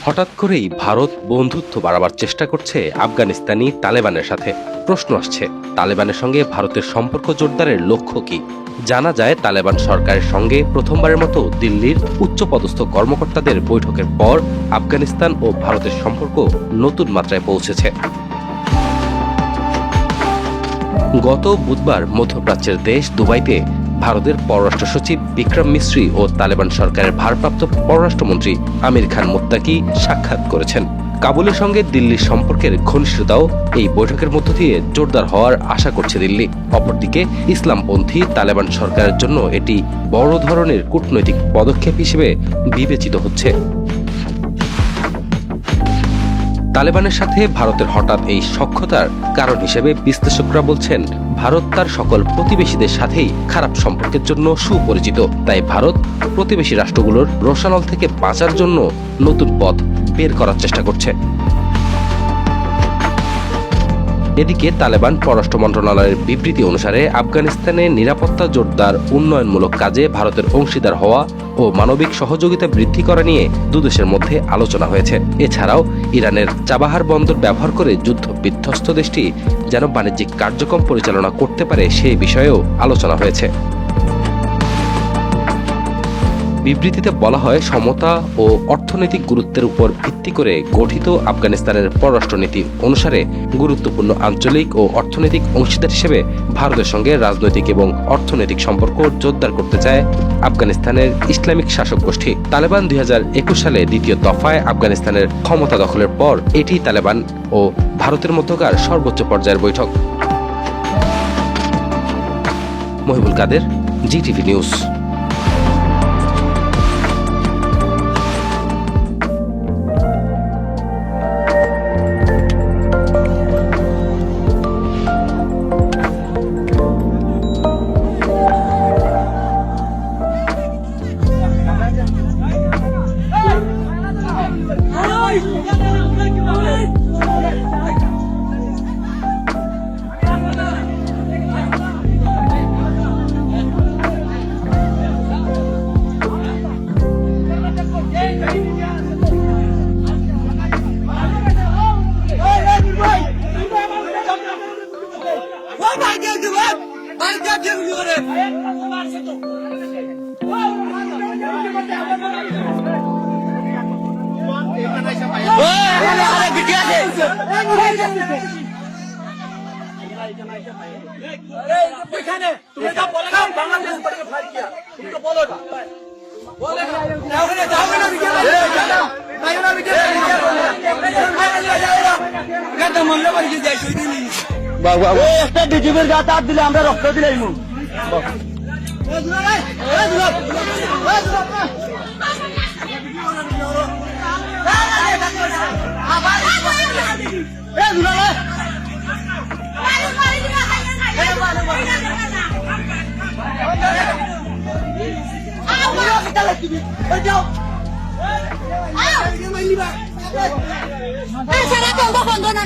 হঠাৎ করেই ভারত বন্ধুত্ব বাড়াবার চেষ্টা করছে আফগানিস্তানি তালেবানের সাথে। প্রশ্ন আসছে, তালেবানের সঙ্গে ভারতের সম্পর্ক জোরদারের লক্ষ্য কি? জানা যায়, তালেবান সরকারের সঙ্গে প্রথমবারের মতো দিল্লির উচ্চপদস্থ কর্মকর্তাদের বৈঠকের পর আফগানিস্তান ও ভারতের সম্পর্ক নতুন মাত্রায় পৌঁছেছে। গত বুধবার মধ্যপ্রাচ্যের দেশ দুবাইতে ভারতের পররাষ্ট্র সচিব বিক্রম মিশ্রি ও তালেবান সরকারের ভারপ্রাপ্ত পররাষ্ট্রমন্ত্রী আমির খান মুত্তাকি সাক্ষাৎ করেছেন। কাবুলের সঙ্গে দিল্লির সম্পর্কের ঘনিষ্ঠতাও এই বৈঠকের মধ্য দিয়ে জোরদার হওয়ার আশা করছে দিল্লি। অপরদিকে ইসলামপন্থী তালেবান সরকারের জন্য এটি বড় ধরনের কূটনৈতিক পদক্ষেপ হিসেবে বিবেচিত হচ্ছে। তালেবানের সাথে ভারতের হঠাৎ এই সখ্যতার কারণ হিসেবে বিশ্লেষকরা বলছেন, ভারত তার সকল প্রতিবেশীদের সাথেই খারাপ সম্পর্কের জন্য সুপরিচিত। তাই ভারত প্রতিবেশী রাষ্ট্রগুলোর রোষানল থেকে বাঁচার জন্য নতুন পথ বের করার চেষ্টা করছে। এদিকে তালেবান পররাষ্ট্র মন্ত্রণালয়ের বিবৃতি অনুসারে আফগানিস্তানে নিরাপত্তা জোরদার, উন্নয়নমূলক কাজে ভারতের অংশীদার হওয়া ও মানবিক সহযোগিতা বৃদ্ধি করা নিয়ে দুদেশের মধ্যে আলোচনা হয়েছে। এছাড়াও ইরানের চাবাহার বন্দর ব্যবহার করে যুদ্ধ বিধ্বস্ত দেশটি যেন বাণিজ্যিক কার্যক্রম পরিচালনা করতে পারে সেই বিষয়েও আলোচনা হয়েছে। বিবৃতিতে বলা হয়, সমতা ও অর্থনৈতিক গুরুত্বের উপর ভিত্তি করে গঠিত আফগানিস্তানের পররাষ্ট্রনীতি অনুসারে গুরুত্বপূর্ণ আঞ্চলিক ও অর্থনৈতিক অংশীদার হিসেবে ভারতের সঙ্গে রাজনৈতিক এবং অর্থনৈতিক সম্পর্ক জোরদার করতে চায় আফগানিস্তানের ইসলামিক শাসক গোষ্ঠী। তালেবান 2021 সালে দ্বিতীয় দফায় আফগানিস্তানের ক্ষমতা দখলের পর এটি তালেবান ও ভারতের মধ্যকার সর্বোচ্চ পর্যায়ের বৈঠক। মহিবুল কাদের, জিটিভি নিউজ। একটা ডিজিবের গাছ হাত দিলে আমরা রক্ত দিলাই মু সারা বন্ধ বন্ধ না